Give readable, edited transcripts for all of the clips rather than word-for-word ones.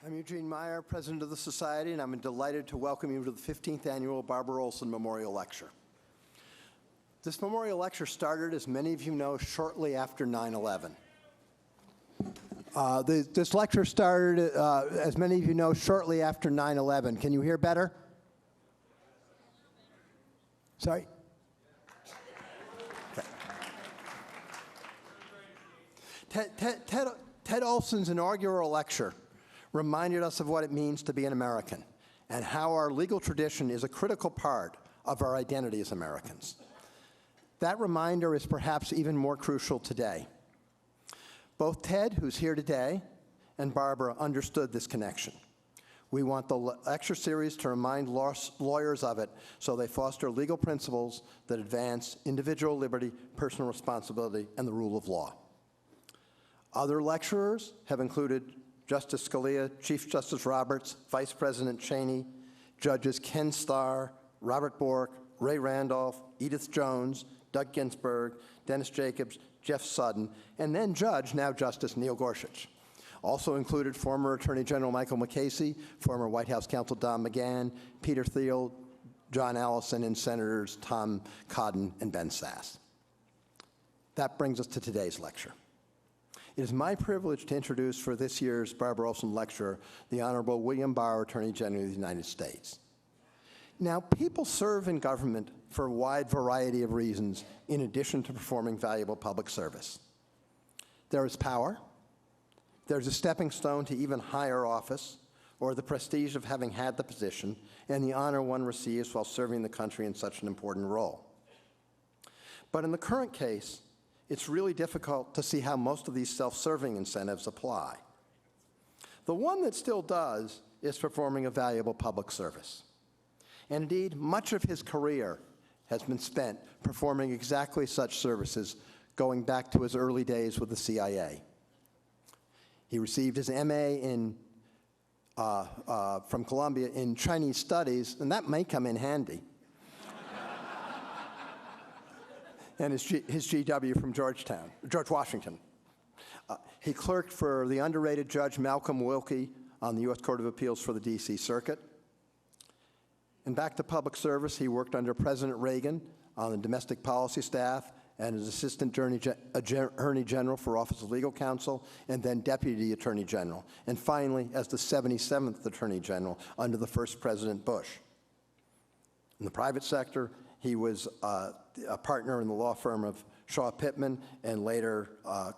I'm Eugene Meyer, President of the Society, and I'm delighted to welcome you to the 15th Annual Barbara Olson Memorial Lecture. This memorial lecture started, as many of you know, shortly after 9/11. This lecture started, as many of you know, shortly after 9/11. Can you hear better? Sorry? Okay. Ted Olson's inaugural lecture reminded us of what it means to be an American and how our legal tradition is a critical part of our identity as Americans. That reminder is perhaps even more crucial today. Both Ted, who's here today, and Barbara understood this connection. We want the lecture series to remind lawyers of it so they foster legal principles that advance individual liberty, personal responsibility, and the rule of law. Other lecturers have included Justice Scalia, Chief Justice Roberts, Vice President Cheney, Judges Ken Starr, Robert Bork, Ray Randolph, Edith Jones, Doug Ginsburg, Dennis Jacobs, Jeff Sudden, and then now Justice Neil Gorsuch. Also included former Attorney General Michael McCasey, former White House counsel Don McGahn, Peter Thiel, John Allison, and Senators Tom Cotton and Ben Sasse. That brings us to today's lecture. It is my privilege to introduce for this year's Barbara Olson Lecture the Honorable William Barr, Attorney General of the United States. Now, people serve in government for a wide variety of reasons in addition to performing valuable public service. There is power, there's a stepping stone to even higher office, or the prestige of having had the position, and the honor one receives while serving the country in such an important role. But in the current case, it's really difficult to see how most of these self-serving incentives apply. The one that still does is performing a valuable public service. And indeed, much of his career has been spent performing exactly such services, going back to his early days with the CIA. He received his MA from Columbia in Chinese Studies, and that may come in handy. And his GW from George Washington. He clerked for the underrated Judge Malcolm Wilkie on the U.S. Court of Appeals for the D.C. Circuit. And back to public service, he worked under President Reagan on the domestic policy staff and as Assistant Attorney General for Office of Legal Counsel, and then Deputy Attorney General, and finally as the 77th Attorney General under the first President Bush. In the private sector, he was a partner in the law firm of Shaw Pittman and later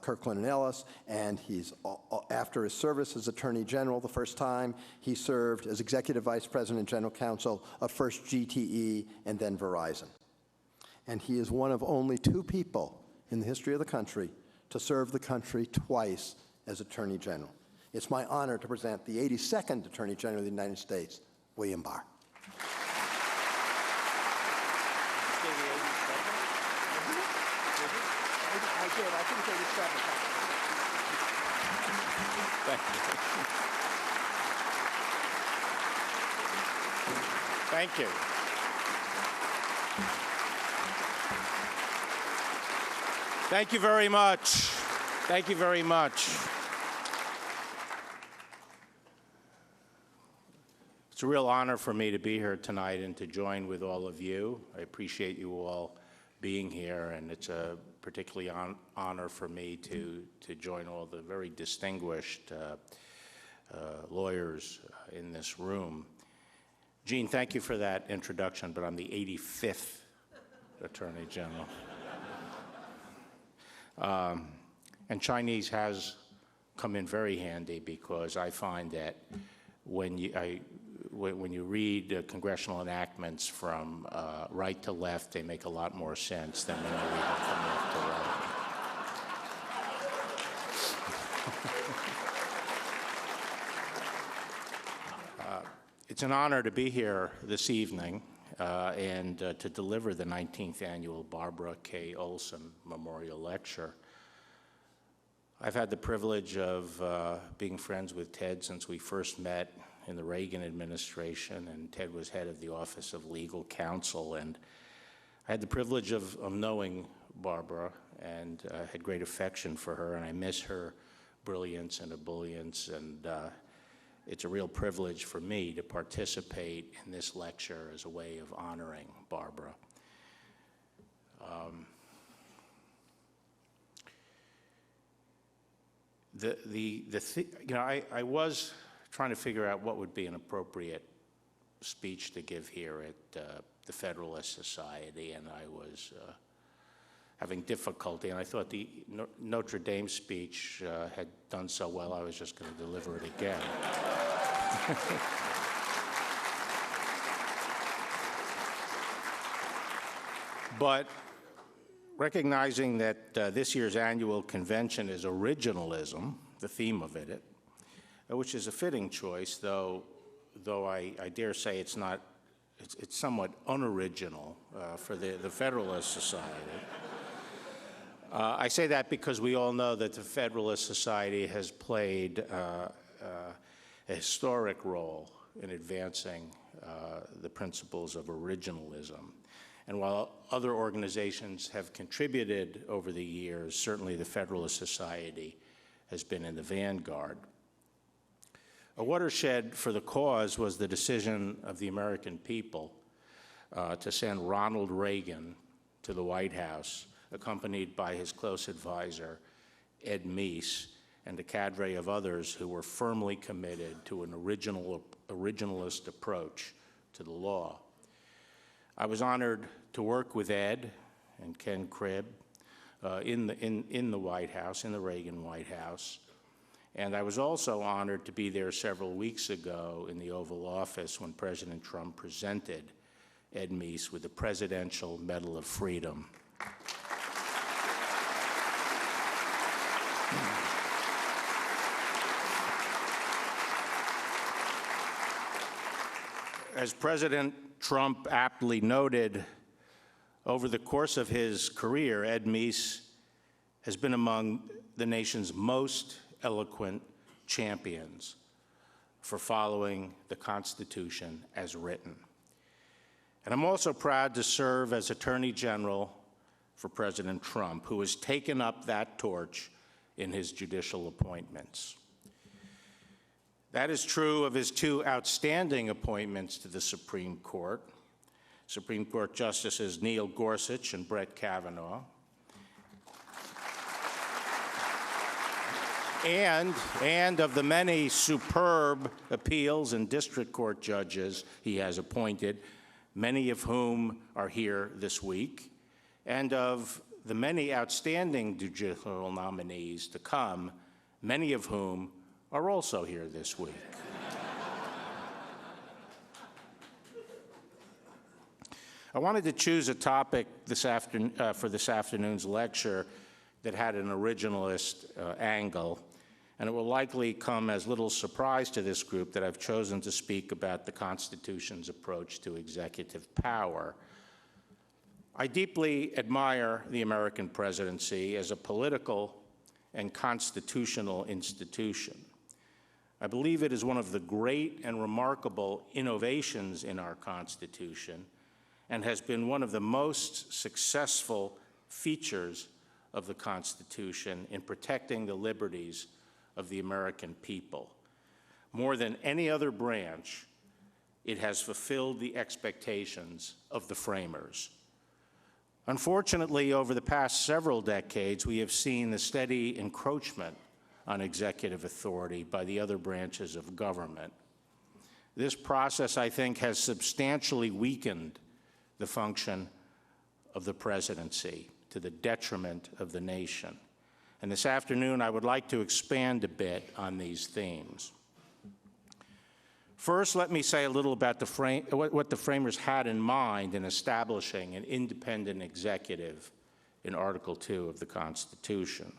Kirkland & Ellis, and after his service as Attorney General the first time, he served as Executive Vice President and General Counsel of first GTE and then Verizon. And he is one of only 2 people in the history of the country to serve the country twice as Attorney General. It's my honor to present the 82nd Attorney General of the United States, William Barr. I think 87. Thank you. Thank you. Thank you very much. Thank you very much. It's a real honor for me to be here tonight and to join with all of you. I appreciate you all being here, and it's a particularly honor for me to join all the very distinguished lawyers in this room. Gene, thank you for that introduction, but I'm the 85th Attorney General. And Chinese has come in very handy because I find that when you read congressional enactments from right to left, they make a lot more sense than when you read them from left to right. It's an honor to be here this evening and to deliver the 19th Annual Barbara K. Olson Memorial Lecture. I've had the privilege of being friends with Ted since we first met in the Reagan administration, and Ted was head of the Office of Legal Counsel. And I had the privilege of knowing Barbara and had great affection for her, and I miss her brilliance and ebullience. And it's a real privilege for me to participate in this lecture as a way of honoring Barbara. I was trying to figure out what would be an appropriate speech to give here at the Federalist Society, and I was having difficulty, and I thought the Notre Dame speech had done so well, I was just going to deliver it again. But recognizing that this year's annual convention is originalism, the theme of it, which is a fitting choice, though I dare say it's not, it's somewhat unoriginal for the Federalist Society. I say that because we all know that the Federalist Society has played a historic role in advancing the principles of originalism. And while other organizations have contributed over the years, certainly the Federalist Society has been in the vanguard. A watershed for the cause was the decision of the American people to send Ronald Reagan to the White House, accompanied by his close advisor, Ed Meese, and a cadre of others who were firmly committed to an originalist approach to the law. I was honored to work with Ed and Ken Cribb in the White House, in the Reagan White House. And I was also honored to be there several weeks ago in the Oval Office when President Trump presented Ed Meese with the Presidential Medal of Freedom. As President Trump aptly noted, over the course of his career, Ed Meese has been among the nation's most eloquent champions for following the Constitution as written. And I'm also proud to serve as Attorney General for President Trump, who has taken up that torch in his judicial appointments. That is true of his two outstanding appointments to the Supreme Court, Supreme Court Justices Neil Gorsuch and Brett Kavanaugh, and of the many superb appeals and district court judges he has appointed, many of whom are here this week, and of the many outstanding judicial nominees to come, many of whom are also here this week. I wanted to choose a topic for this afternoon's lecture that had an originalist angle, and it will likely come as little surprise to this group that I've chosen to speak about the Constitution's approach to executive power. I deeply admire the American presidency as a political and constitutional institution. I believe it is one of the great and remarkable innovations in our Constitution and has been one of the most successful features of the Constitution in protecting the liberties of the American people. More than any other branch, it has fulfilled the expectations of the framers. Unfortunately, over the past several decades, we have seen the steady encroachment on executive authority by the other branches of government. This process, I think, has substantially weakened the function of the presidency to the detriment of the nation. And this afternoon, I would like to expand a bit on these themes. First, let me say a little about what the framers had in mind in establishing an independent executive in Article 2 of the Constitution.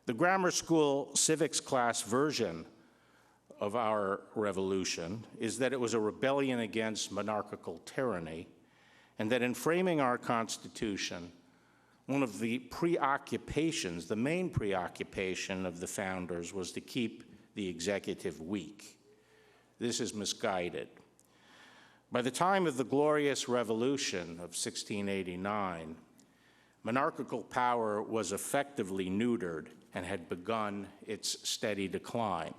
The grammar school civics class version of our revolution is that it was a rebellion against monarchical tyranny, and that in framing our Constitution, one of the preoccupations, the main preoccupation of the founders was to keep the executive weak. This is misguided. By the time of the Glorious Revolution of 1689, monarchical power was effectively neutered and had begun its steady decline.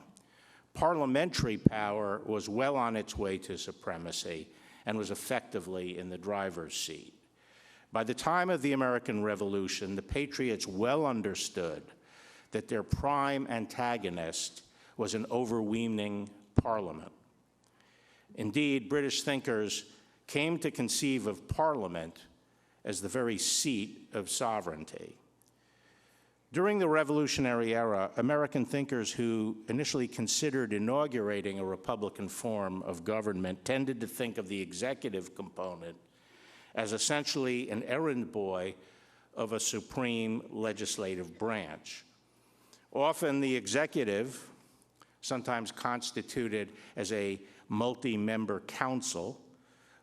parliamentary power was well on its way to supremacy and was effectively in the driver's seat. By the time of the American Revolution, the patriots well understood that their prime antagonist was an overweening parliament. Indeed, British thinkers came to conceive of parliament as the very seat of sovereignty. During the Revolutionary era, American thinkers who initially considered inaugurating a Republican form of government tended to think of the executive component as essentially an errand boy of a supreme legislative branch. Often the executive, sometimes constituted as a multi-member council,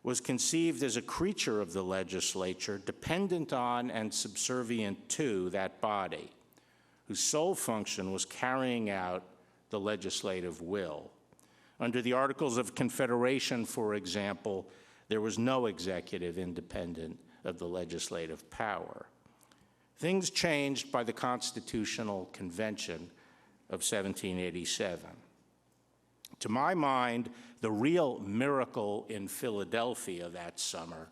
was conceived as a creature of the legislature, dependent on and subservient to that body, whose sole function was carrying out the legislative will. Under the Articles of Confederation, for example, there was no executive independent of the legislative power. Things changed by the Constitutional Convention of 1787. To my mind, the real miracle in Philadelphia that summer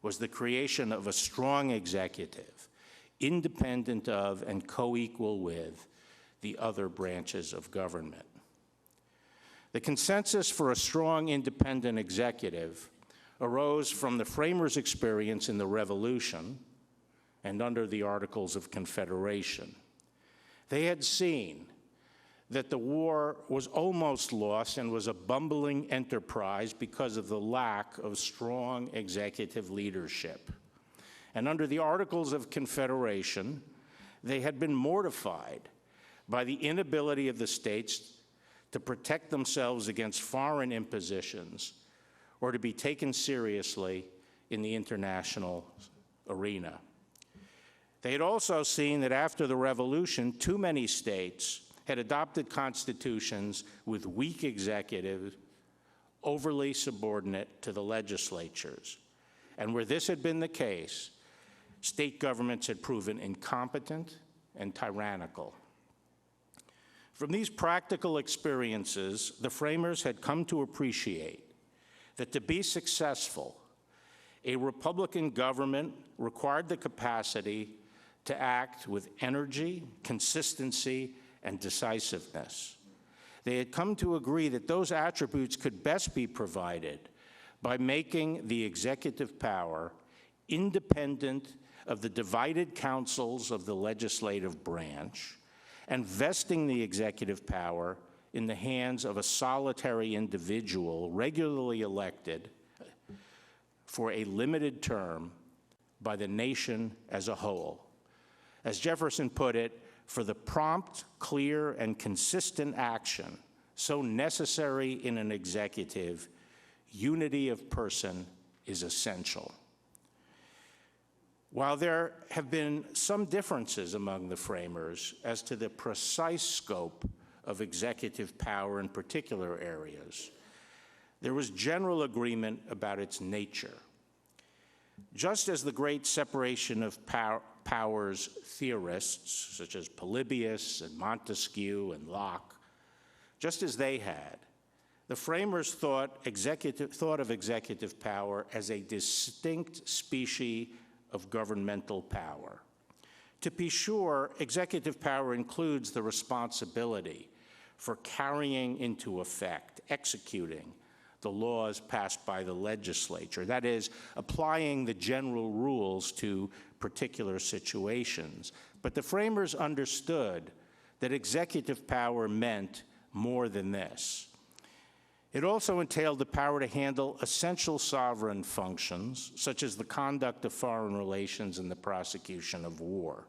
was the creation of a strong executive, independent of and co-equal with the other branches of government. The consensus for a strong independent executive arose from the framers' experience in the Revolution and under the Articles of Confederation. They had seen that the war was almost lost and was a bumbling enterprise because of the lack of strong executive leadership. And under the Articles of Confederation, they had been mortified by the inability of the states to protect themselves against foreign impositions or to be taken seriously in the international arena. They had also seen that after the Revolution, too many states had adopted constitutions with weak executives, overly subordinate to the legislatures. And where this had been the case, state governments had proven incompetent and tyrannical. From these practical experiences, the framers had come to appreciate that to be successful, a Republican government required the capacity to act with energy, consistency, and decisiveness. They had come to agree that those attributes could best be provided by making the executive power independent of the divided councils of the legislative branch and vesting the executive power in the hands of a solitary individual regularly elected for a limited term by the nation as a whole. As Jefferson put it, for the prompt, clear, and consistent action so necessary in an executive, unity of person is essential. While there have been some differences among the framers as to the precise scope of executive power in particular areas, there was general agreement about its nature. Just as the great separation of powers theorists, such as Polybius and Montesquieu and Locke, just as they had, the framers thought of executive power as a distinct species of governmental power. To be sure, executive power includes the responsibility for carrying into effect, executing the laws passed by the legislature. That is, applying the general rules to particular situations. But the framers understood that executive power meant more than this. It also entailed the power to handle essential sovereign functions, such as the conduct of foreign relations and the prosecution of war,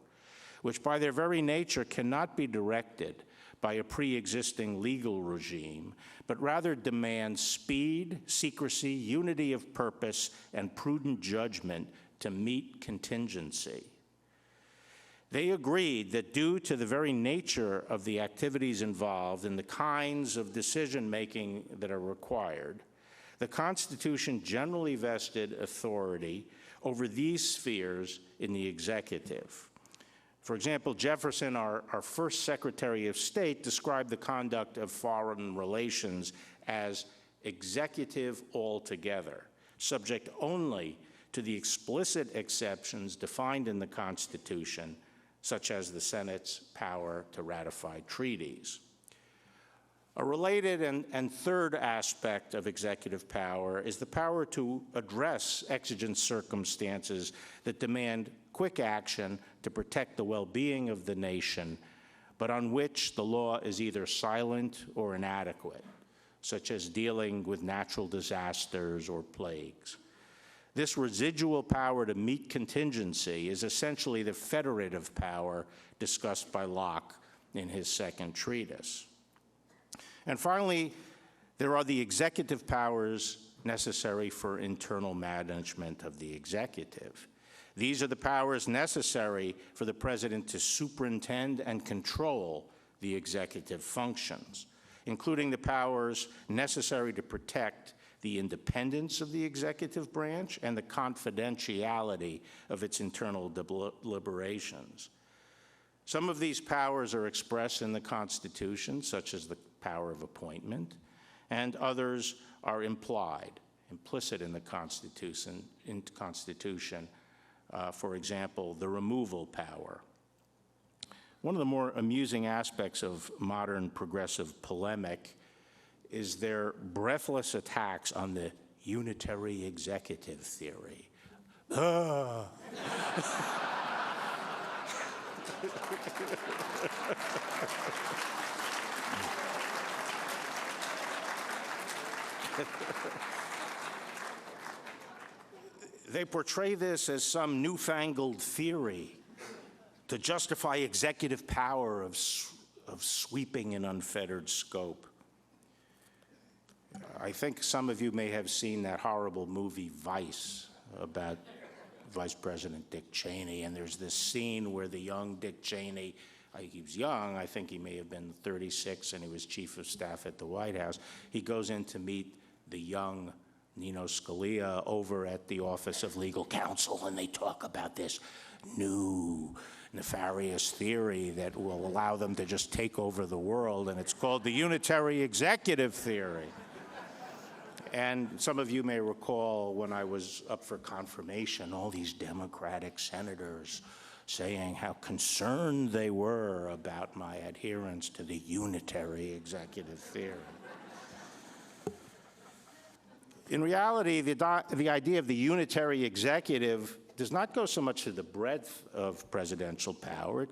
which by their very nature cannot be directed by a pre-existing legal regime, but rather demand speed, secrecy, unity of purpose, and prudent judgment to meet contingency. They agreed that due to the very nature of the activities involved and the kinds of decision-making that are required, the Constitution generally vested authority over these spheres in the executive. For example, Jefferson, our first Secretary of State, described the conduct of foreign relations as executive altogether, subject only to the explicit exceptions defined in the Constitution, such as the Senate's power to ratify treaties. A related and third aspect of executive power is the power to address exigent circumstances that demand quick action to protect the well-being of the nation, but on which the law is either silent or inadequate, such as dealing with natural disasters or plagues. This residual power to meet contingency is essentially the federative power discussed by Locke in his second treatise. And finally, there are the executive powers necessary for internal management of the executive. These are the powers necessary for the president to superintend and control the executive functions, including the powers necessary to protect the independence of the executive branch and the confidentiality of its internal deliberations. Some of these powers are expressed in the Constitution, such as the power of appointment, and others are implicit in the Constitution, for example, the removal power. One of the more amusing aspects of modern progressive polemic is their breathless attacks on the unitary executive theory. They portray this as some newfangled theory to justify executive power of sweeping and unfettered scope. I think some of you may have seen that horrible movie Vice about Vice President Dick Cheney, and there's this scene where the young Dick Cheney, he was young, I think he may have been 36, and he was chief of staff at the White House. He goes in to meet the young Nino Scalia over at the Office of Legal Counsel, and they talk about this new nefarious theory that will allow them to just take over the world, and it's called the Unitary Executive theory. And some of you may recall when I was up for confirmation, all these Democratic senators saying how concerned they were about my adherence to the Unitary Executive theory. In reality, the idea of the Unitary Executive does not go so much to the breadth of presidential power.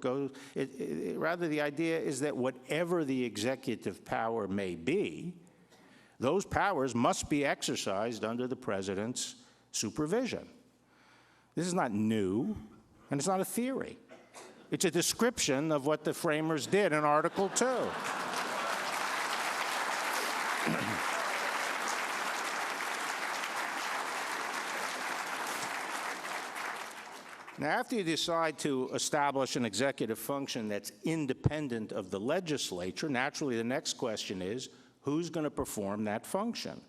Rather, the idea is that whatever the executive power may be, those powers must be exercised under the president's supervision. This is not new, and it's not a theory. It's a description of what the framers did in Article 2. Now, after you decide to establish an executive function that's independent of the legislature, naturally the next question is, who's going to perform that function?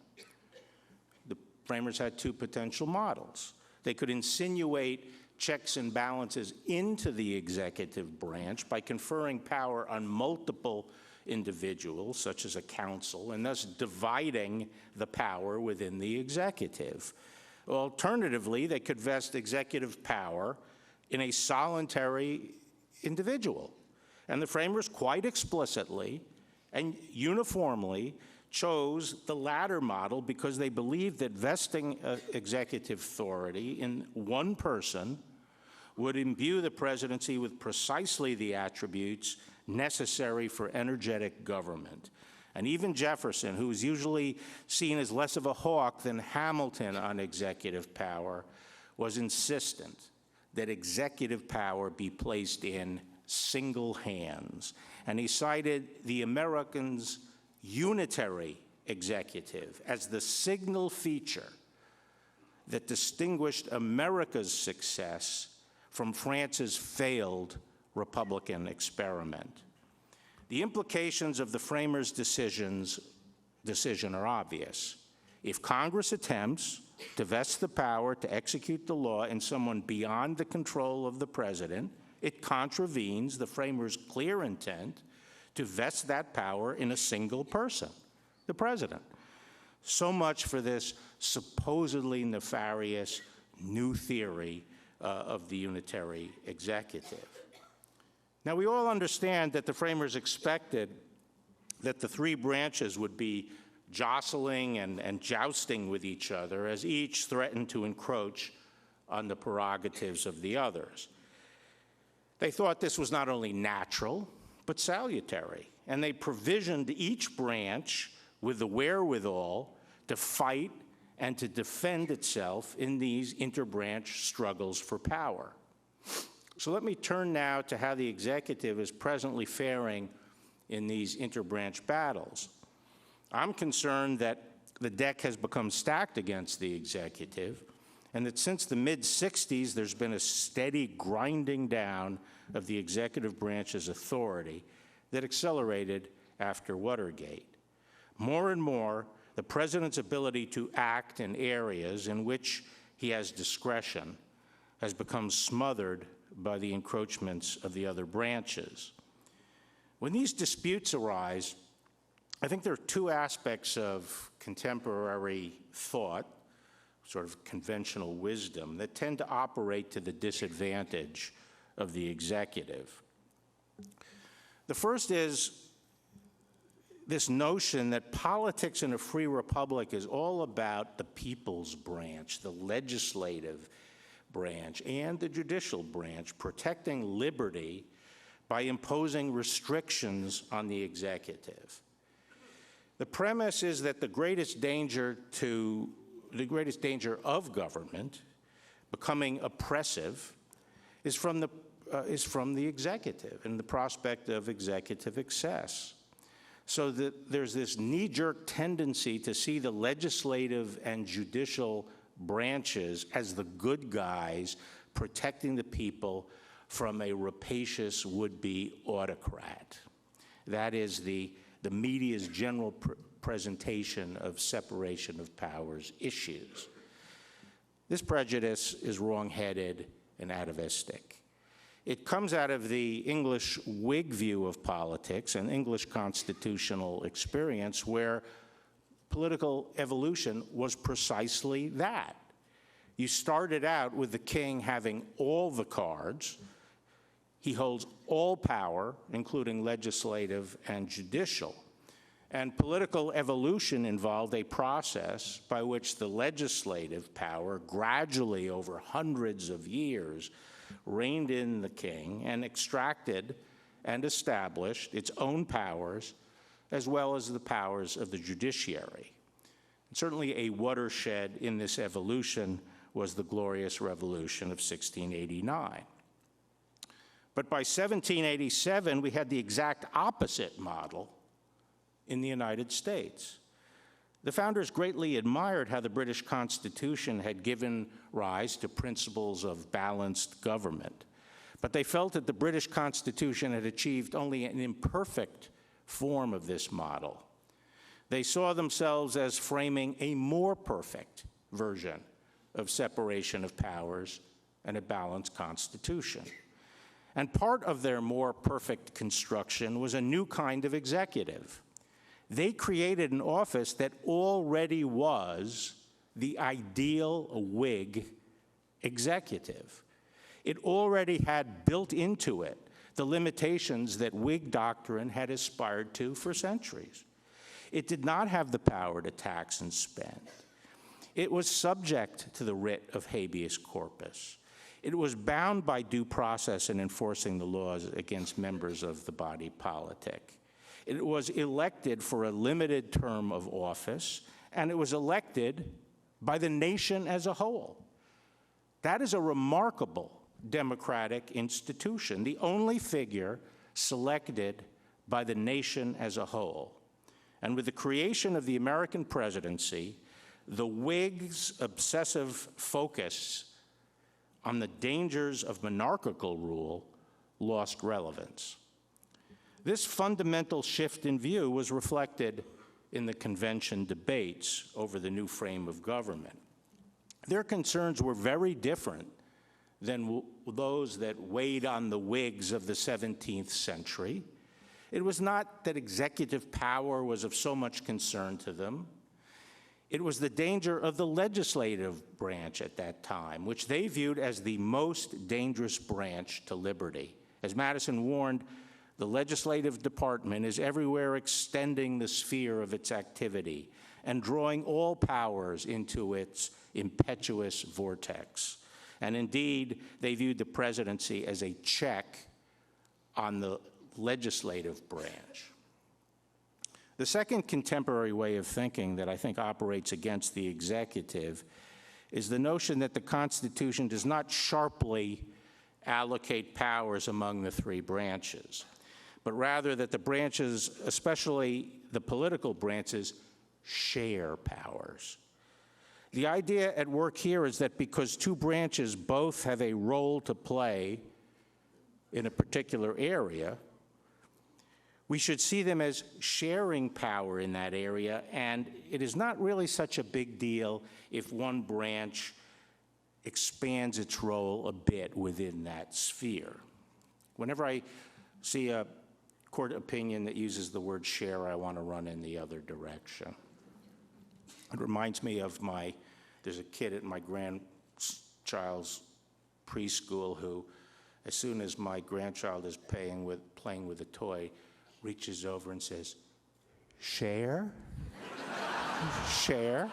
The framers had two potential models. They could insinuate checks and balances into the executive branch by conferring power on multiple individuals, such as a council, and thus dividing the power within the executive. Alternatively, they could vest executive power in a solitary individual. And the framers quite explicitly and uniformly chose the latter model because they believed that vesting executive authority in one person would imbue the presidency with precisely the attributes necessary for energetic government. And even Jefferson, who is usually seen as less of a hawk than Hamilton on executive power, was insistent that executive power be placed in single hands. And he cited the Americans' unitary executive as the signal feature that distinguished America's success from France's failed Republican experiment. The implications of the framers' decision are obvious. If Congress attempts to vest the power to execute the law in someone beyond the control of the president, It contravenes the framers' clear intent to vest that power in a single person, the president. So much for this supposedly nefarious new theory of the unitary executive. Now, we all understand that the framers expected that the three branches would be jostling and jousting with each other as each threatened to encroach on the prerogatives of the others. They thought this was not only natural, but salutary, and they provisioned each branch with the wherewithal to fight and to defend itself in these interbranch struggles for power. So let me turn now to how the executive is presently faring in these interbranch battles. I'm concerned that the deck has become stacked against the executive, and that since the mid-60s, there's been a steady grinding down of the executive branch's authority that accelerated after Watergate. More and more, the president's ability to act in areas in which he has discretion has become smothered by the encroachments of the other branches. When these disputes arise, I think there are two aspects of contemporary thought, sort of conventional wisdom, that tend to operate to the disadvantage of the executive. The first is this notion that politics in a free republic is all about the people's branch, the legislative branch, and the judicial branch, protecting liberty by imposing restrictions on the executive. The premise is that the greatest danger of government becoming oppressive is from the executive and the prospect of executive excess. So that there's this knee-jerk tendency to see the legislative and judicial branches as the good guys protecting the people from a rapacious would-be autocrat. That is the media's general presentation of separation of powers issues. This prejudice is wrong-headed and atavistic. It comes out of the English Whig view of politics and English constitutional experience, where political evolution was precisely that. You started out with the king having all the cards. He holds all power, including legislative and judicial. And political evolution involved a process by which the legislative power gradually, over hundreds of years, reined in the king and extracted and established its own powers, as well as the powers of the judiciary. And certainly a watershed in this evolution was the Glorious Revolution of 1689. But by 1787, we had the exact opposite model in the United States. The founders greatly admired how the British Constitution had given rise to principles of balanced government, but they felt that the British Constitution had achieved only an imperfect form of this model. They saw themselves as framing a more perfect version of separation of powers and a balanced constitution. And part of their more perfect construction was a new kind of executive. They created an office that already was the ideal Whig executive. It already had built into it the limitations that Whig doctrine had aspired to for centuries. It did not have the power to tax and spend. It was subject to the writ of habeas corpus. It was bound by due process in enforcing the laws against members of the body politic. It was elected for a limited term of office, and it was elected by the nation as a whole. That is a remarkable democratic institution, the only figure selected by the nation as a whole. And with the creation of the American presidency, the Whigs' obsessive focus on the dangers of monarchical rule lost relevance. This fundamental shift in view was reflected in the convention debates over the new frame of government. Their concerns were very different than those that weighed on the Whigs of the 17th century. It was not that executive power was of so much concern to them. It was the danger of the legislative branch at that time, which they viewed as the most dangerous branch to liberty. As Madison warned, the legislative department is everywhere extending the sphere of its activity and drawing all powers into its impetuous vortex. And indeed, they viewed the presidency as a check on the legislative branch. The second contemporary way of thinking that I think operates against the executive is the notion that the Constitution does not sharply allocate powers among the three branches, but rather that the branches, especially the political branches, share powers. The idea at work here is that because two branches both have a role to play in a particular area, we should see them as sharing power in that area, and it is not really such a big deal if one branch expands its role a bit within that sphere. Whenever I see a court opinion that uses the word share, I want to run in the other direction. It reminds me of there's a kid at my grandchild's preschool who, as soon as my grandchild is playing with a toy, reaches over and says, "Share? Share?"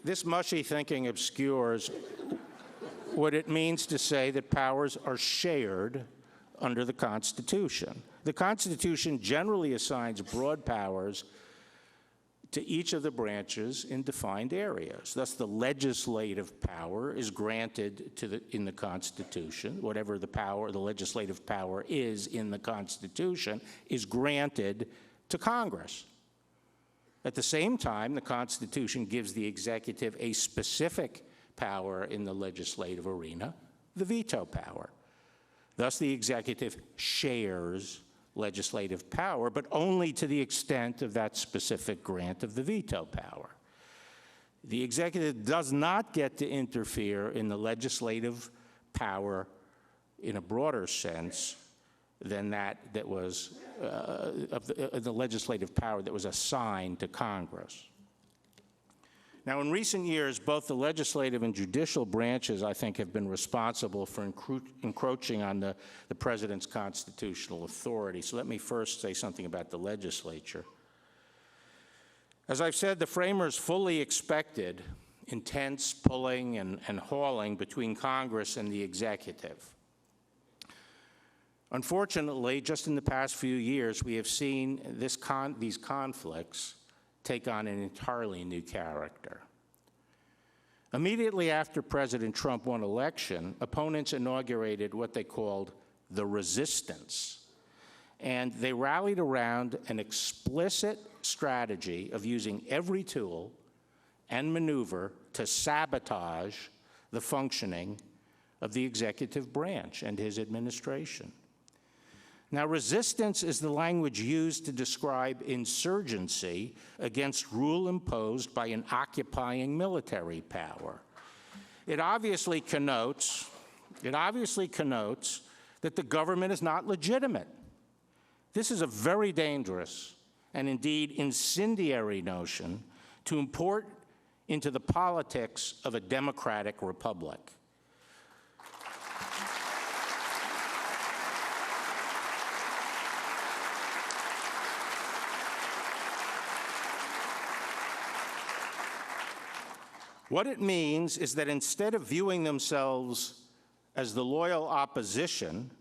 This mushy thinking obscures what it means to say that powers are shared under the Constitution. The Constitution generally assigns broad powers to each of the branches in defined areas. Thus, the legislative power is granted in the Constitution. Whatever the legislative power is in the Constitution is granted to Congress. At the same time, the Constitution gives the executive a specific power in the legislative arena, the veto power. Thus, the executive shares legislative power, but only to the extent of that specific grant of the veto power. The executive does not get to interfere in the legislative power in a broader sense than that was the legislative power that was assigned to Congress. Now, in recent years, both the legislative and judicial branches, I think, have been responsible for encroaching on the president's constitutional authority. So let me first say something about the legislature. As I've said, the framers fully expected intense pulling and hauling between Congress and the executive. Unfortunately, just in the past few years, we have seen these conflicts take on an entirely new character. Immediately after President Trump won election, opponents inaugurated what they called the resistance, and they rallied around an explicit strategy of using every tool and maneuver to sabotage the functioning of the executive branch and his administration. Now, resistance is the language used to describe insurgency against rule imposed by an occupying military power. It obviously connotes that the government is not legitimate. This is a very dangerous and indeed incendiary notion to import into the politics of a democratic republic. What it means is that instead of viewing themselves as the loyal opposition,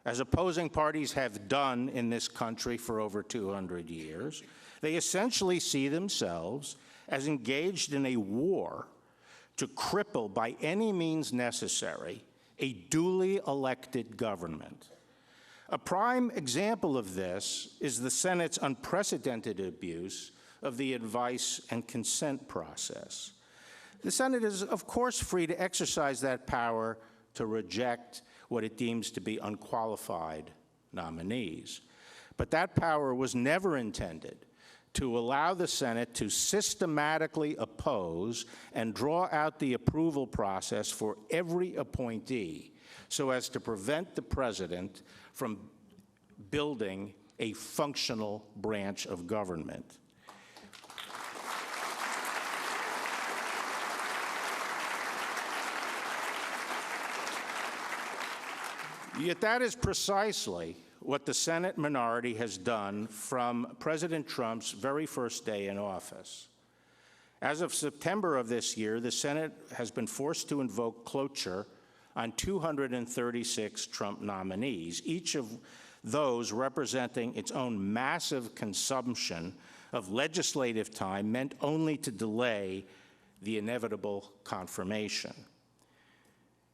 as opposing parties have done in this country for over 200 years, they essentially see themselves as engaged in a war to cripple by any means necessary a duly elected government. A prime example of this is the Senate's unprecedented abuse of the advice and consent process. The Senate is, of course, free to exercise that power to reject what it deems to be unqualified nominees. But that power was never intended to allow the Senate to systematically oppose and draw out the approval process for every appointee so as to prevent the president from building a functional branch of government. Yet that is precisely what the Senate minority has done from President Trump's very first day in office. As of September of this year, the Senate has been forced to invoke cloture on 236 Trump nominees, each of those representing its own massive consumption of legislative time meant only to delay the inevitable confirmation.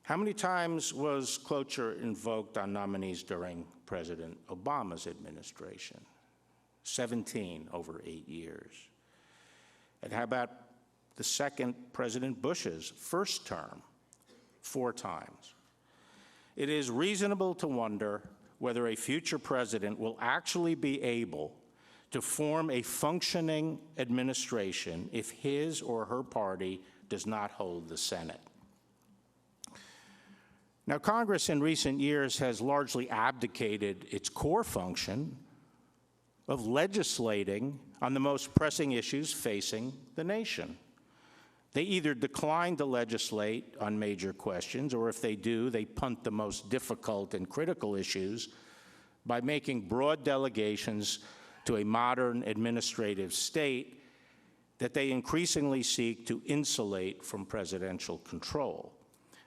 How many times was cloture invoked on nominees during President Obama's administration? 17 over 8 years. And how about the second President Bush's first term? 4 times. It is reasonable to wonder whether a future president will actually be able to form a functioning administration if his or her party does not hold the Senate. Now, Congress in recent years has largely abdicated its core function of legislating on the most pressing issues facing the nation. They either decline to legislate on major questions, or if they do, they punt the most difficult and critical issues by making broad delegations to a modern administrative state that they increasingly seek to insulate from presidential control.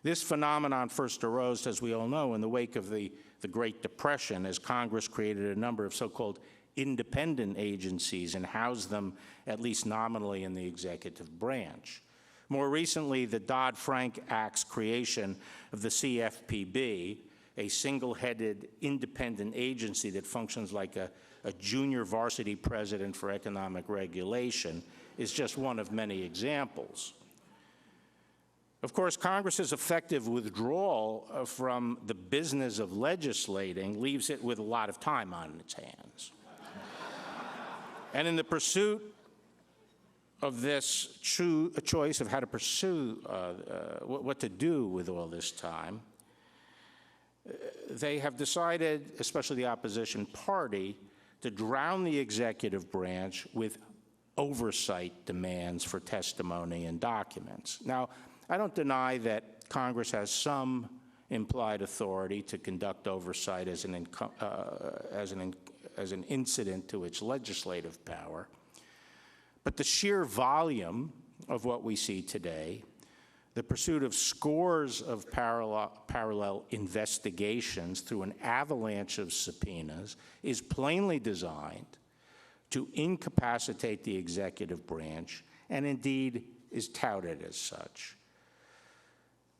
This phenomenon first arose, as we all know, in the wake of the Great Depression, as Congress created a number of so-called independent agencies and housed them, at least nominally, in the executive branch. More recently, the Dodd-Frank Act's creation of the CFPB, a single-headed independent agency that functions like a junior varsity president for economic regulation, is just one of many examples. Of course, Congress's effective withdrawal from the business of legislating leaves it with a lot of time on its hands. And in the pursuit of this choice of how to pursue, what to do with all this time, they have decided, especially the opposition party, to drown the executive branch with oversight demands for testimony and documents. Now, I don't deny that Congress has some implied authority to conduct oversight as an incident to its legislative power, but the sheer volume of what we see today, the pursuit of scores of parallel investigations through an avalanche of subpoenas, is plainly designed to incapacitate the executive branch, and indeed is touted as such.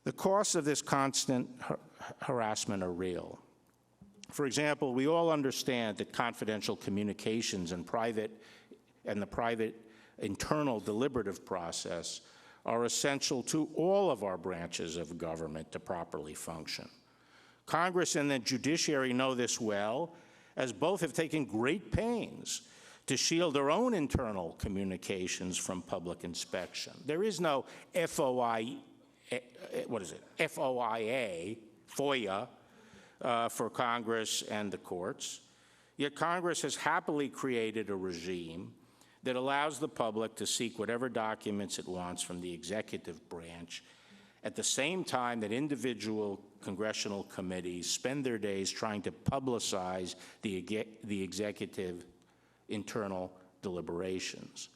The costs of this constant harassment are real. For example, we all understand that confidential communications and the private internal deliberative process are essential to all of our branches of government to properly function. Congress and the judiciary know this well, as both have taken great pains to shield their own internal communications from public inspection. There is no FOIA, FOIA for Congress and the courts. Yet Congress has happily created a regime that allows the public to seek whatever documents it wants from the executive branch at the same time that individual congressional committees spend their days trying to publicize the executive internal deliberations.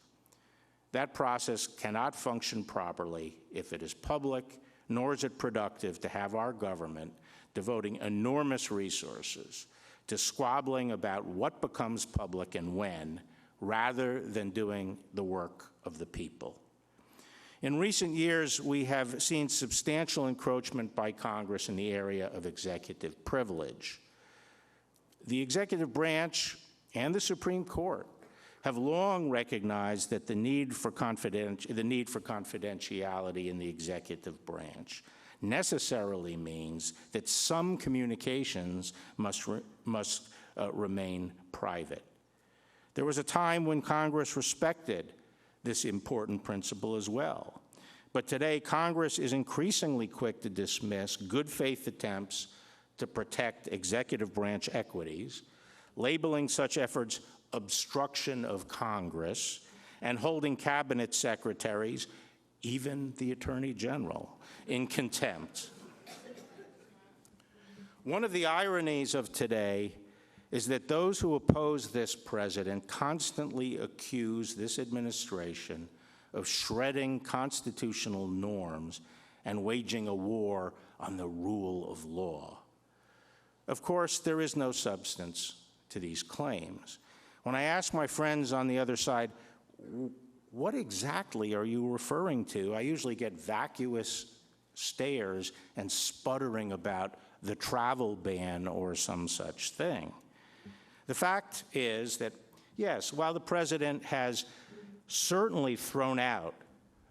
That process cannot function properly if it is public, nor is it productive to have our government devoting enormous resources to squabbling about what becomes public and when, rather than doing the work of the people. In recent years, we have seen substantial encroachment by Congress in the area of executive privilege. The executive branch and the Supreme Court have long recognized that the need for confidentiality in the executive branch necessarily means that some communications must remain private. There was a time when Congress respected this important principle as well. But today, Congress is increasingly quick to dismiss good faith attempts to protect executive branch equities, labeling such efforts obstruction of Congress, and holding cabinet secretaries, even the Attorney General, in contempt. One of the ironies of today is that those who oppose this president constantly accuse this administration of shredding constitutional norms and waging a war on the rule of law. Of course, there is no substance to these claims. When I ask my friends on the other side, what exactly are you referring to? I usually get vacuous stares and sputtering about the travel ban or some such thing. The fact is that, yes, while the president has certainly thrown out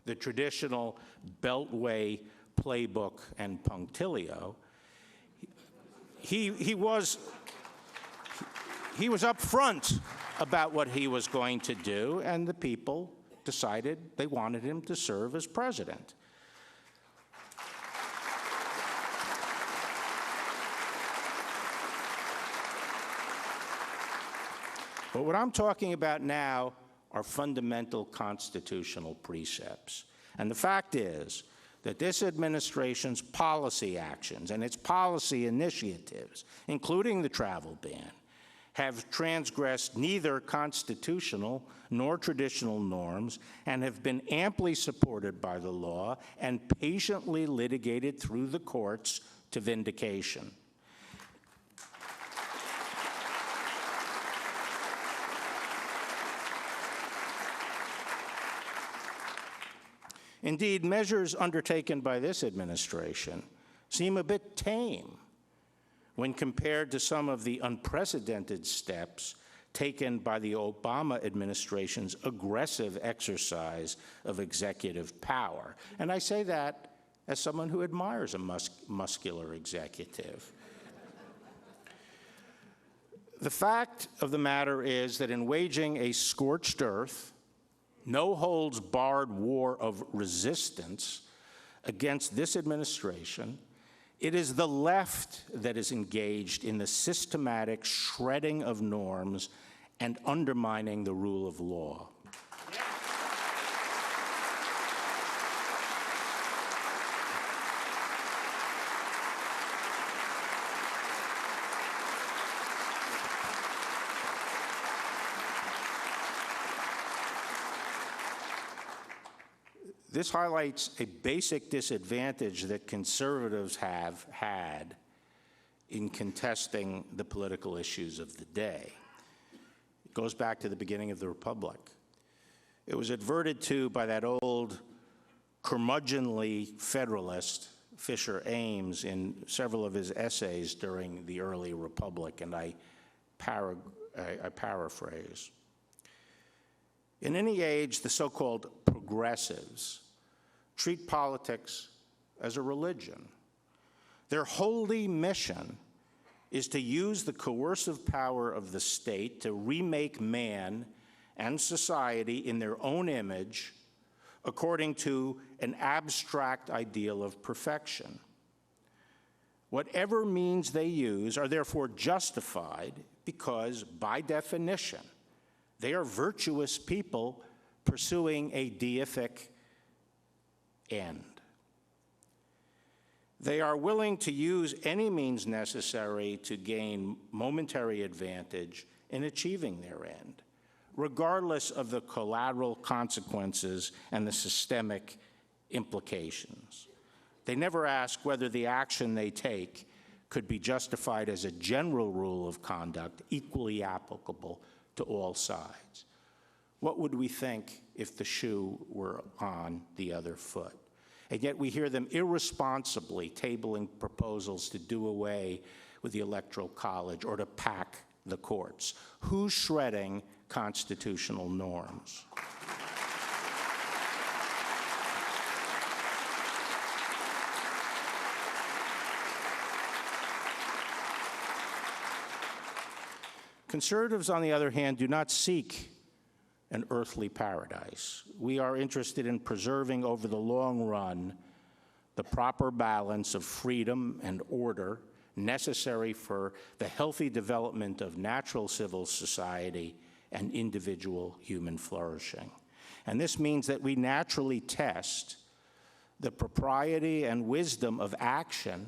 the traditional Beltway playbook and punctilio, he was up front about what he was going to do, and the people decided they wanted him to serve as president. But what I'm talking about now are fundamental constitutional precepts. And the fact is that this administration's policy actions and its policy initiatives, including the travel ban, have transgressed neither constitutional nor traditional norms and have been amply supported by the law and patiently litigated through the courts to vindication. Indeed, measures undertaken by this administration seem a bit tame when compared to some of the unprecedented steps taken by the Obama administration's aggressive exercise of executive power. And I say that as someone who admires a muscular executive. The fact of the matter is that in waging a scorched earth, no-holds-barred war of resistance against this administration, it is the left that is engaged in the systematic shredding of norms and undermining the rule of law. This highlights a basic disadvantage that conservatives have had in contesting the political issues of the day. It goes back to the beginning of the Republic. It was adverted to by that old curmudgeonly Federalist, Fisher Ames, in several of his essays during the early Republic, and I paraphrase. In any age, the so-called progressives treat politics as a religion. Their holy mission is to use the coercive power of the state to remake man and society in their own image according to an abstract ideal of perfection. Whatever means they use are therefore justified because, by definition, they are virtuous people pursuing a deific end. They are willing to use any means necessary to gain momentary advantage in achieving their end, regardless of the collateral consequences and the systemic implications. They never ask whether the action they take could be justified as a general rule of conduct equally applicable to all sides. What would we think if the shoe were on the other foot? And yet we hear them irresponsibly tabling proposals to do away with the Electoral College or to pack the courts. Who's shredding constitutional norms? Conservatives, on the other hand, do not seek an earthly paradise. We are interested in preserving over the long run the proper balance of freedom and order necessary for the healthy development of natural civil society and individual human flourishing. And this means that we naturally test the propriety and wisdom of action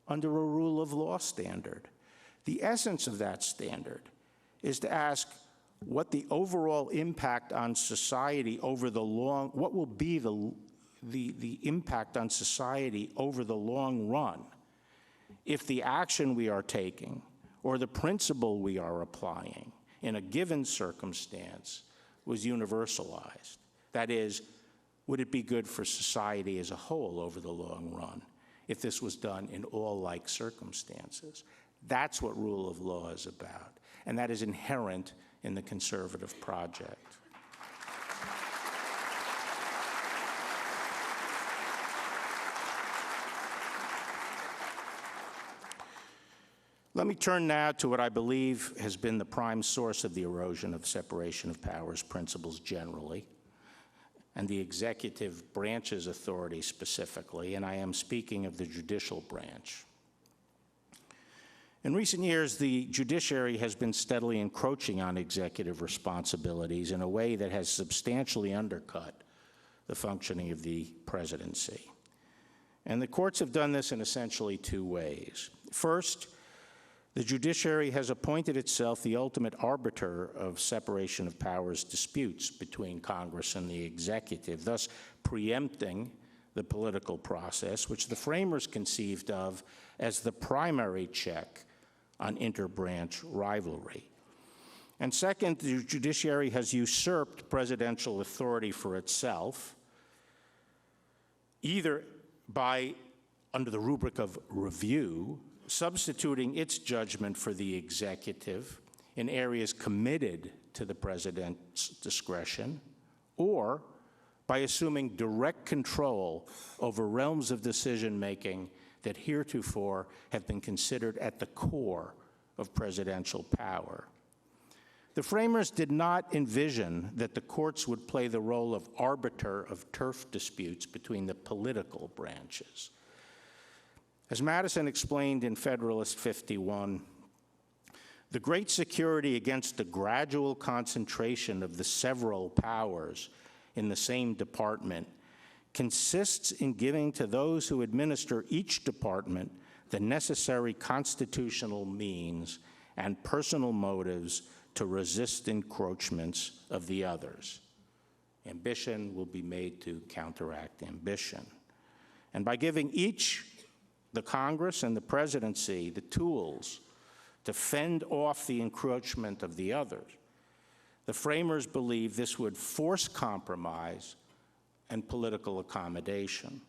under a rule of law standard. The essence of that standard is to ask what the overall impact on society over the long, what will be the impact on society over the long run if the action we are taking or the principle we are applying in a given circumstance was universalized. That is, would it be good for society as a whole over the long run if this was done in all like circumstances? That's what rule of law is about, and that is inherent in the conservative project. Let me turn now to what I believe has been the prime source of the erosion of separation of powers principles generally, and the executive branch's authority specifically, and I am speaking of the judicial branch. In recent years, the judiciary has been steadily encroaching on executive responsibilities in a way that has substantially undercut the functioning of the presidency. And the courts have done this in essentially two ways. First, the judiciary has appointed itself the ultimate arbiter of separation of powers disputes between Congress and the executive, thus preempting the political process, which the framers conceived of as the primary check on interbranch rivalry. And second, the judiciary has usurped presidential authority for itself, either by, under the rubric of review, substituting its judgment for the executive in areas committed to the president's discretion, or by assuming direct control over realms of decision-making that heretofore have been considered at the core of presidential power. The framers did not envision that the courts would play the role of arbiter of turf disputes between the political branches. As Madison explained in Federalist 51, the great security against the gradual concentration of the several powers in the same department consists in giving to those who administer each department the necessary constitutional means and personal motives to resist encroachments of the others. Ambition will be made to counteract ambition. And by giving each, the Congress and the presidency, the tools to fend off the encroachment of the others, the framers believed this would force compromise and political accommodation.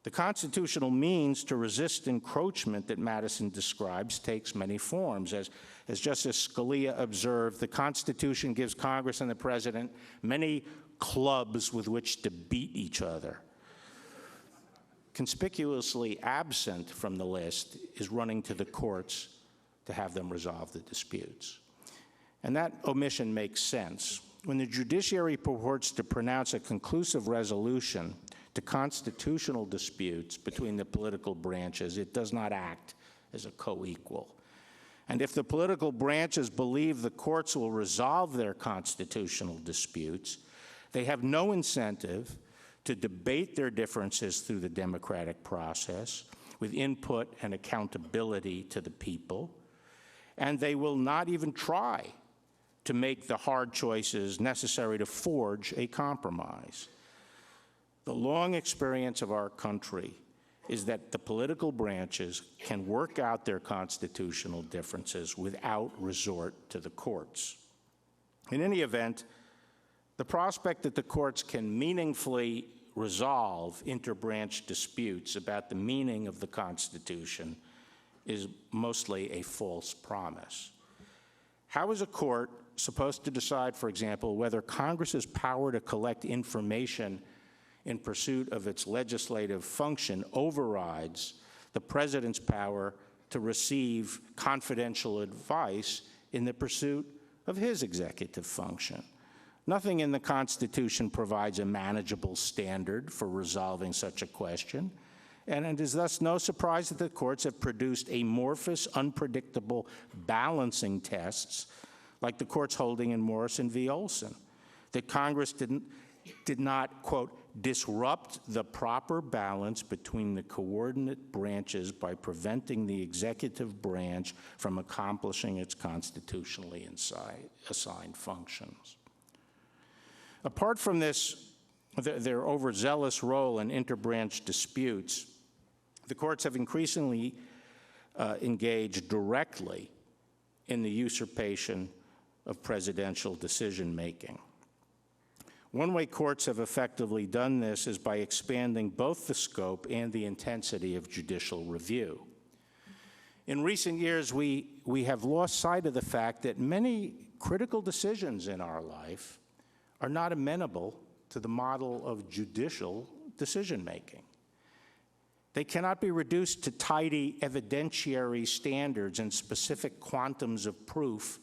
The constitutional means to resist encroachment that Madison describes takes many forms. As Justice Scalia observed, the Constitution gives Congress and the President many clubs with which to beat each other. Conspicuously absent from the list is running to the courts to have them resolve the disputes. And that omission makes sense. When the judiciary purports to pronounce a conclusive resolution to constitutional disputes between the political branches, it does not act as a co-equal. And if the political branches believe the courts will resolve their constitutional disputes, they have no incentive to debate their differences through the democratic process with input and accountability to the people, and they will not even try to make the hard choices necessary to forge a compromise. The long experience of our country is that the political branches can work out their constitutional differences without resort to the courts. In any event, the prospect that the courts can meaningfully resolve interbranch disputes about the meaning of the Constitution is mostly a false promise. How is a court supposed to decide, for example, whether Congress's power to collect information in pursuit of its legislative function overrides the president's power to receive confidential advice in the pursuit of his executive function. Nothing in the Constitution provides a manageable standard for resolving such a question, and it is thus no surprise that the courts have produced amorphous, unpredictable balancing tests, like the court's holding in Morrison v. Olson, that Congress did not, quote, disrupt the proper balance between the coordinate branches by preventing the executive branch from accomplishing its constitutionally assigned functions. Apart from this, their overzealous role in interbranch disputes, the courts have increasingly engaged directly in the usurpation of presidential decision-making. One way courts have effectively done this is by expanding both the scope and the intensity of judicial review. In recent years, we have lost sight of the fact that many critical decisions in our life are not amenable to the model of judicial decision-making. They cannot be reduced to tidy evidentiary standards and specific quantums of proof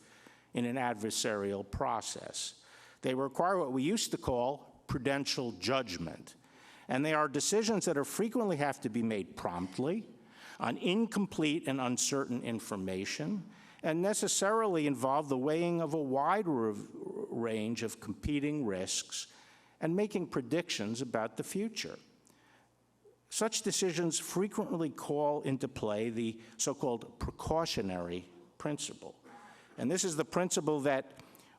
in an adversarial process. They require what we used to call prudential judgment, and they are decisions that frequently have to be made promptly, on incomplete and uncertain information, and necessarily involve the weighing of a wide range of competing risks and making predictions about the future. Such decisions frequently call into play the so-called precautionary principle. And this is the principle that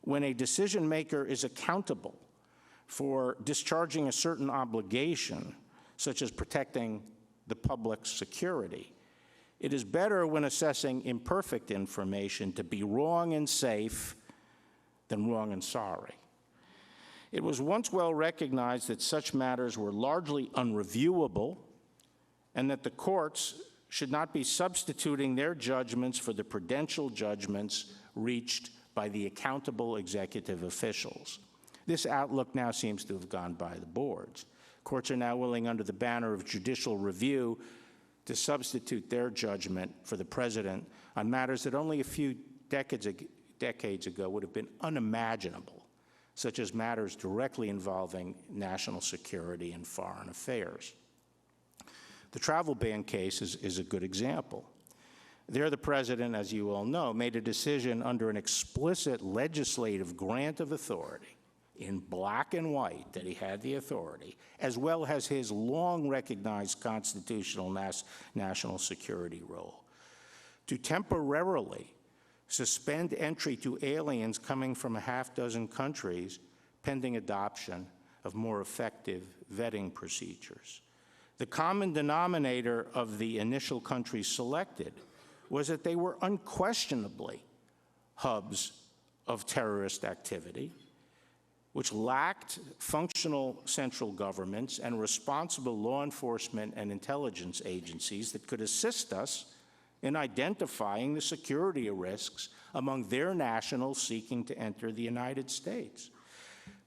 when a decision maker is accountable for discharging a certain obligation, such as protecting the public's security, it is better when assessing imperfect information to be wrong and safe than wrong and sorry. It was once well recognized that such matters were largely unreviewable and that the courts should not be substituting their judgments for the prudential judgments reached by the accountable executive officials. This outlook now seems to have gone by the boards. Courts are now willing, under the banner of judicial review, to substitute their judgment for the president on matters that only a few decades ago would have been unimaginable, such as matters directly involving national security and foreign affairs. The travel ban case is a good example. There, the president, as you all know, made a decision under an explicit legislative grant of authority in black and white that he had the authority, as well as his long-recognized constitutional national security role, to temporarily suspend entry to aliens coming from a half-dozen countries pending adoption of more effective vetting procedures. The common denominator of the initial countries selected was that they were unquestionably hubs of terrorist activity, which lacked functional central governments and responsible law enforcement and intelligence agencies that could assist us in identifying the security risks among their nationals seeking to enter the United States.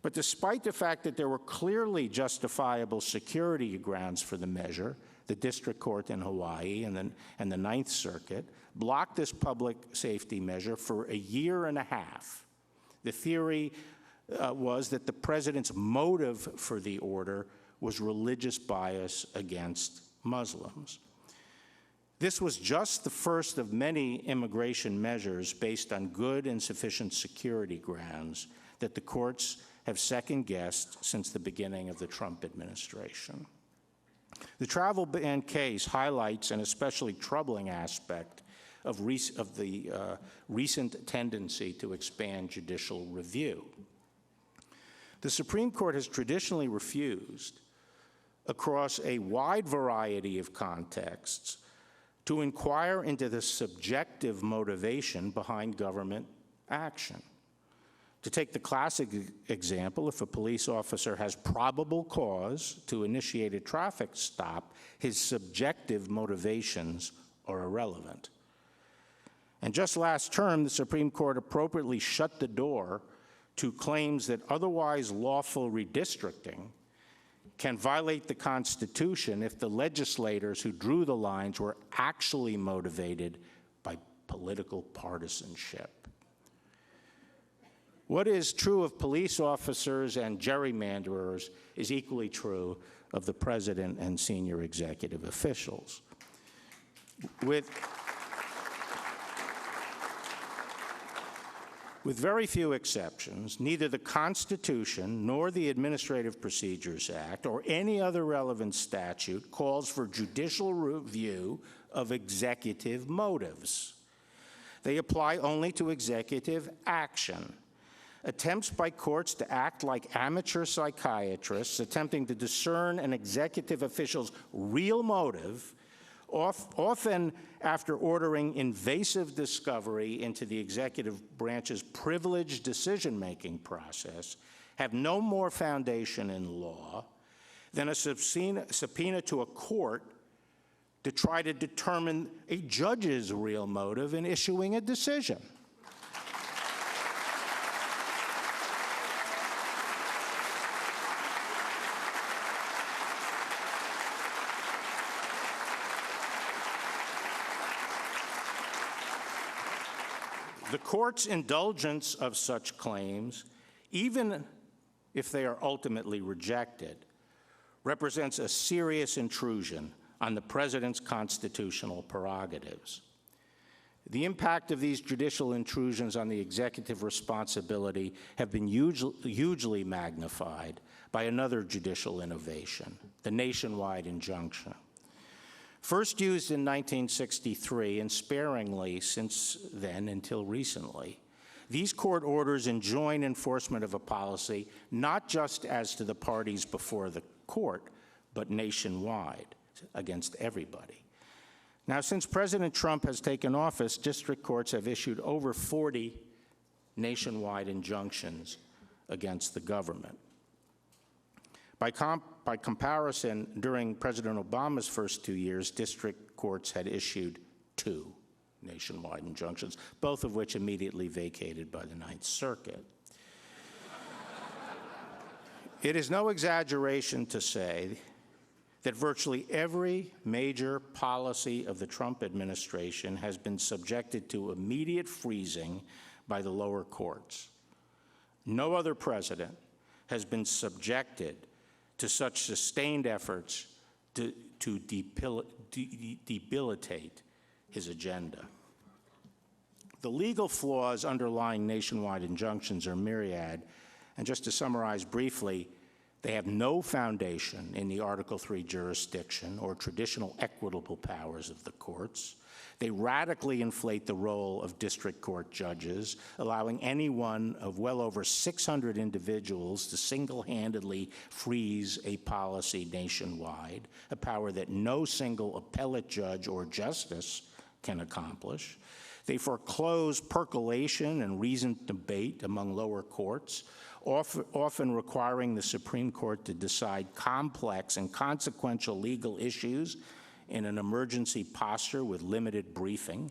But despite the fact that there were clearly justifiable security grounds for the measure, the district court in Hawaii and the Ninth Circuit blocked this public safety measure for a year and a half. The theory was that the president's motive for the order was religious bias against Muslims. This was just the first of many immigration measures based on good and sufficient security grounds that the courts have second-guessed since the beginning of the Trump administration. The travel ban case highlights an especially troubling aspect of the recent tendency to expand judicial review. The Supreme Court has traditionally refused, across a wide variety of contexts, to inquire into the subjective motivation behind government action. To take the classic example, if a police officer has probable cause to initiate a traffic stop, his subjective motivations are irrelevant. And just last term, the Supreme Court appropriately shut the door to claims that otherwise lawful redistricting can violate the Constitution if the legislators who drew the lines were actually motivated by political partisanship. What is true of police officers and gerrymanderers is equally true of the president and senior executive officials. With very few exceptions, neither the Constitution nor the Administrative Procedures Act or any other relevant statute calls for judicial review of executive motives. They apply only to executive action. Attempts by courts to act like amateur psychiatrists, attempting to discern an executive official's real motive, often after ordering invasive discovery into the executive branch's privileged decision-making process, have no more foundation in law than a subpoena to a court to try to determine a judge's real motive in issuing a decision. The court's indulgence of such claims, even if they are ultimately rejected, represents a serious intrusion on the president's constitutional prerogatives. The impact of these judicial intrusions on the executive responsibility have been hugely magnified by another judicial innovation, the nationwide injunction. First used in 1963 and sparingly since then until recently, these court orders enjoin enforcement of a policy not just as to the parties before the court, but nationwide against everybody. Now, since President Trump has taken office, district courts have issued over 40 nationwide injunctions against the government. By comparison, during President Obama's first 2 years, district courts had issued 2 nationwide injunctions, both of which immediately vacated by the Ninth Circuit. It is no exaggeration to say that virtually every major policy of the Trump administration has been subjected to immediate freezing by the lower courts. No other president has been subjected to such sustained efforts to debilitate his agenda. The legal flaws underlying nationwide injunctions are myriad, and just to summarize briefly, they have no foundation in the Article III jurisdiction or traditional equitable powers of the courts. They radically inflate the role of district court judges, allowing any one of well over 600 individuals to single-handedly freeze a policy nationwide, a power that no single appellate judge or justice can accomplish. They foreclose percolation and reasoned debate among lower courts, often requiring the Supreme Court to decide complex and consequential legal issues in an emergency posture with limited briefing.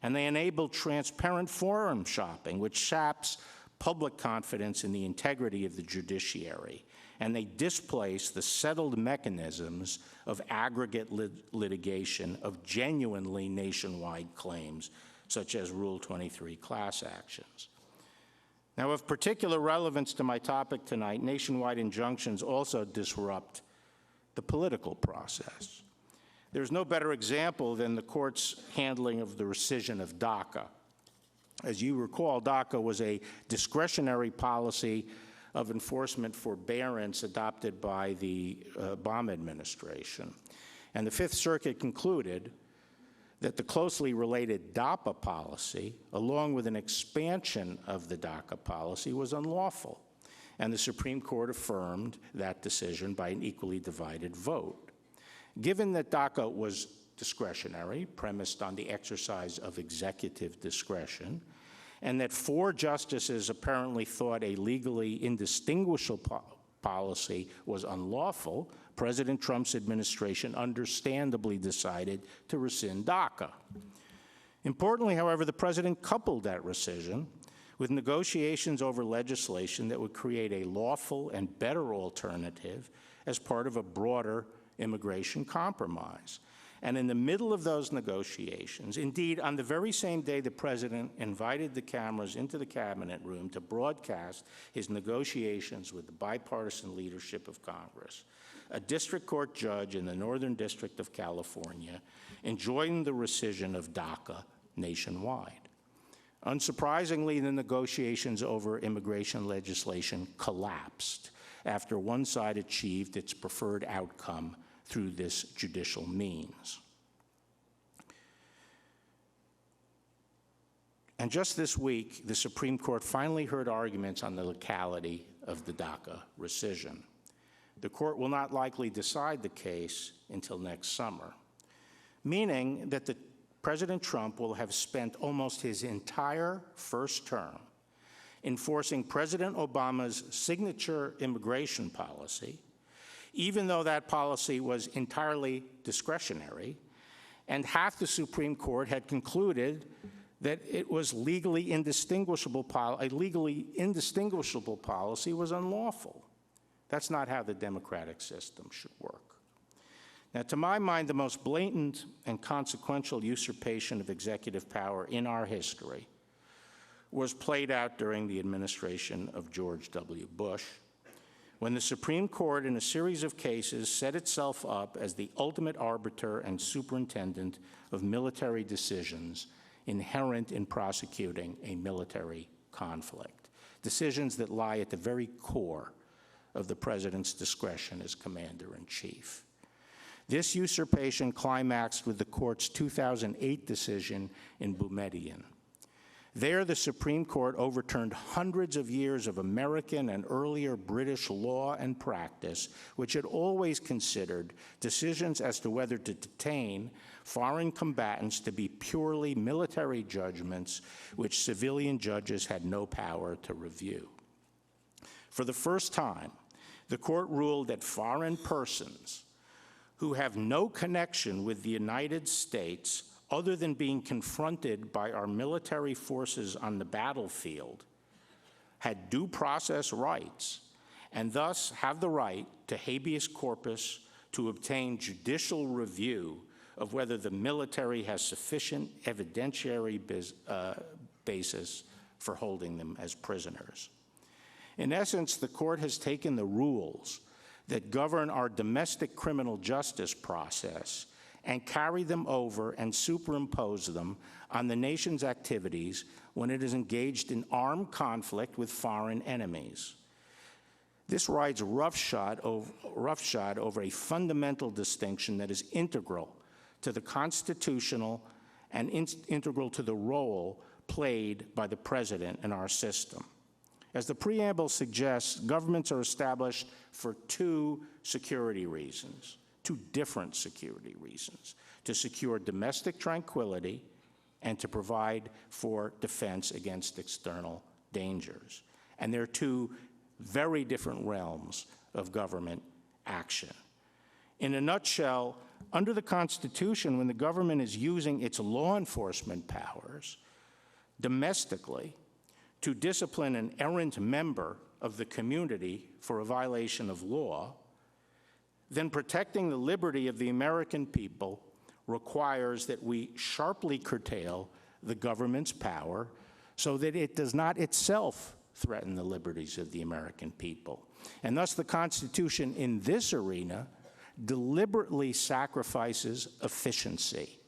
And they enable transparent forum shopping, which saps public confidence in the integrity of the judiciary. And they displace the settled mechanisms of aggregate litigation of genuinely nationwide claims, such as Rule 23 class actions. Now, of particular relevance to my topic tonight, nationwide injunctions also disrupt the political process. There's no better example than the court's handling of the rescission of DACA. As you recall, DACA was a discretionary policy of enforcement forbearance adopted by the Obama administration. And the Fifth Circuit concluded that the closely related DAPA policy, along with an expansion of the DACA policy, was unlawful. And the Supreme Court affirmed that decision by an equally divided vote. Given that DACA was discretionary, premised on the exercise of executive discretion, and that 4 justices apparently thought a legally indistinguishable policy was unlawful, President Trump's administration understandably decided to rescind DACA. Importantly, however, the president coupled that rescission with negotiations over legislation that would create a lawful and better alternative as part of a broader immigration compromise. And in the middle of those negotiations, indeed, on the very same day the president invited the cameras into the cabinet room to broadcast his negotiations with the bipartisan leadership of Congress, a district court judge in the Northern District of California enjoined the rescission of DACA nationwide. Unsurprisingly, the negotiations over immigration legislation collapsed after one side achieved its preferred outcome through this judicial means. And just this week, the Supreme Court finally heard arguments on the legality of the DACA rescission. The court will not likely decide the case until next summer, meaning that President Trump will have spent almost his entire first term enforcing President Obama's signature immigration policy, even though that policy was entirely discretionary, and half the Supreme Court had concluded that it was a legally indistinguishable policy was unlawful. That's not how the democratic system should work. Now, to my mind, the most blatant and consequential usurpation of executive power in our history was played out during the administration of George W. Bush, when the Supreme Court, in a series of cases, set itself up as the ultimate arbiter and superintendent of military decisions inherent in prosecuting a military conflict, decisions that lie at the very core of the president's discretion as commander-in-chief. This usurpation climaxed with the court's 2008 decision in Boumediene. There, the Supreme Court overturned hundreds of years of American and earlier British law and practice, which had always considered decisions as to whether to detain foreign combatants to be purely military judgments which civilian judges had no power to review. For the first time, the court ruled that foreign persons who have no connection with the United States other than being confronted by our military forces on the battlefield had due process rights and thus have the right to habeas corpus to obtain judicial review of whether the military has sufficient evidentiary basis for holding them as prisoners. In essence, the court has taken the rules that govern our domestic criminal justice process and carry them over and superimpose them on the nation's activities when it is engaged in armed conflict with foreign enemies. This rides roughshod over a fundamental distinction that is integral to the constitutional and integral to the role played by the president in our system. As the preamble suggests, governments are established for two security reasons, two different security reasons: to secure domestic tranquility and to provide for defense against external dangers. And they're two very different realms of government action. In a nutshell, under the Constitution, when the government is using its law enforcement powers domestically to discipline an errant member of the community for a violation of law, then protecting the liberty of the American people requires that we sharply curtail the government's power so that it does not itself threaten the liberties of the American people. And thus the Constitution in this arena deliberately sacrifices efficiency.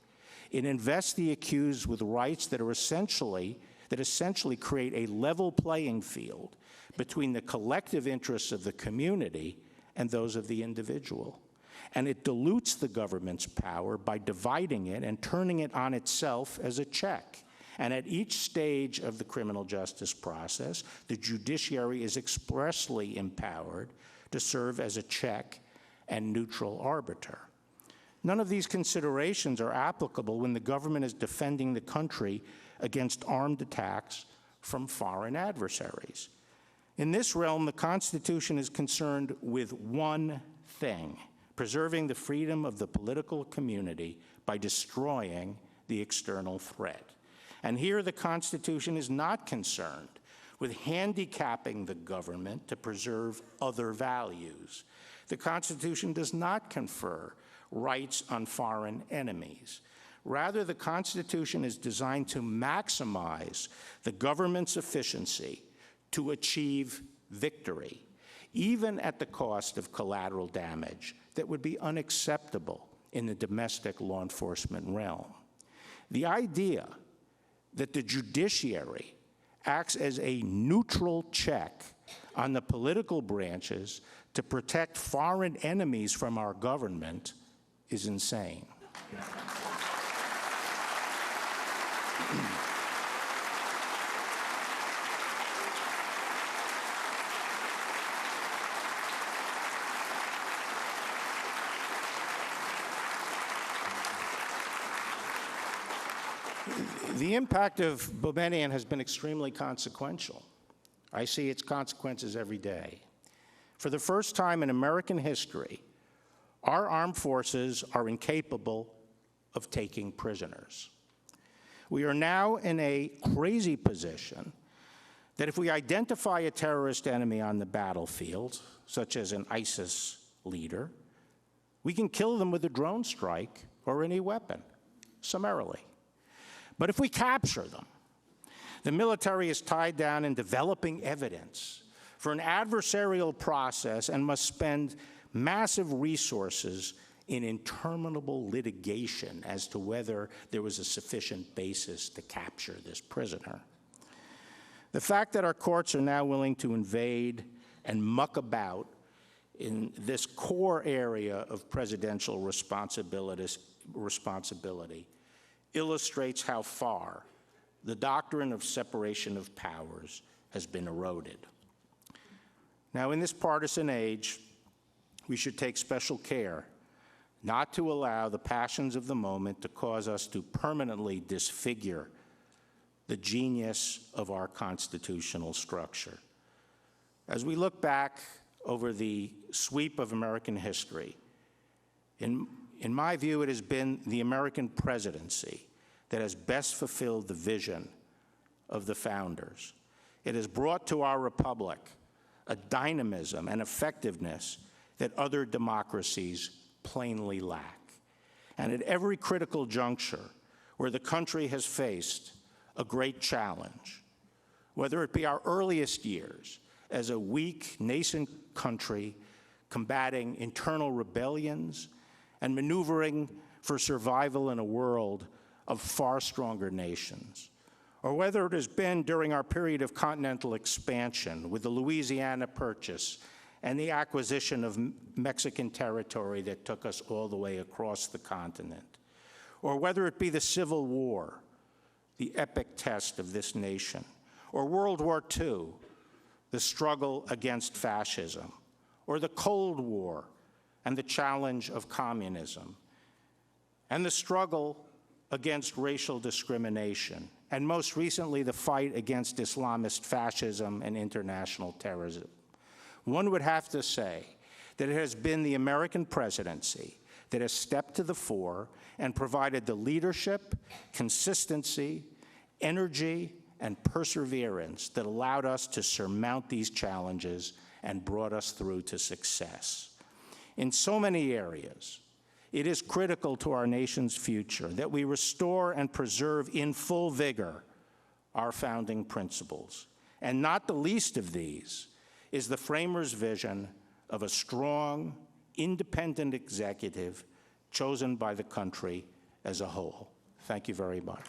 It invests the accused with rights that essentially create a level playing field between the collective interests of the community and those of the individual. And it dilutes the government's power by dividing it and turning it on itself as a check. And at each stage of the criminal justice process, the judiciary is expressly empowered to serve as a check and neutral arbiter. None of these considerations are applicable when the government is defending the country against armed attacks from foreign adversaries. In this realm, the Constitution is concerned with one thing: preserving the freedom of the political community by destroying the external threat. And here the Constitution is not concerned with handicapping the government to preserve other values. The Constitution does not confer rights on foreign enemies. Rather, the Constitution is designed to maximize the government's efficiency to achieve victory, even at the cost of collateral damage that would be unacceptable in the domestic law enforcement realm. The idea that the judiciary acts as a neutral check on the political branches to protect foreign enemies from our government is insane. The impact of Boumediene has been extremely consequential. I see its consequences every day. For the first time in American history, our armed forces are incapable of taking prisoners. We are now in a crazy position that if we identify a terrorist enemy on the battlefield, such as an ISIS leader, we can kill them with a drone strike or any weapon, summarily. But if we capture them, the military is tied down in developing evidence for an adversarial process and must spend massive resources in interminable litigation as to whether there was a sufficient basis to capture this prisoner. The fact that our courts are now willing to invade and muck about in this core area of presidential responsibility illustrates how far the doctrine of separation of powers has been eroded. Now, in this partisan age, we should take special care not to allow the passions of the moment to cause us to permanently disfigure the genius of our constitutional structure. As we look back over the sweep of American history, in my view, it has been the American presidency that has best fulfilled the vision of the founders. It has brought to our republic a dynamism and effectiveness that other democracies plainly lack. And at every critical juncture where the country has faced a great challenge, whether it be our earliest years as a weak, nascent country combating internal rebellions and maneuvering for survival in a world of far stronger nations, or whether it has been during our period of continental expansion with the Louisiana Purchase and the acquisition of Mexican territory that took us all the way across the continent, or whether it be the Civil War, the epic test of this nation, or World War II, the struggle against fascism, or the Cold War and the challenge of communism, and the struggle against racial discrimination, and most recently, the fight against Islamist fascism and international terrorism. One would have to say that it has been the American presidency that has stepped to the fore and provided the leadership, consistency, energy, and perseverance that allowed us to surmount these challenges and brought us through to success. In so many areas, it is critical to our nation's future that we restore and preserve in full vigor our founding principles. And not the least of these is the framers' vision of a strong, independent executive chosen by the country as a whole. Thank you very much.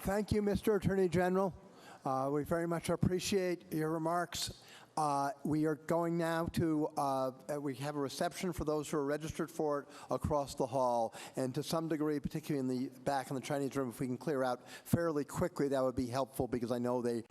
Thank you, Mr. Attorney General. We very much appreciate your remarks. We are going now to, we have a reception for those who are registered for it across the hall. And to some degree, particularly in the back in the Chinese room, if we can clear out fairly quickly, that would be helpful because I know they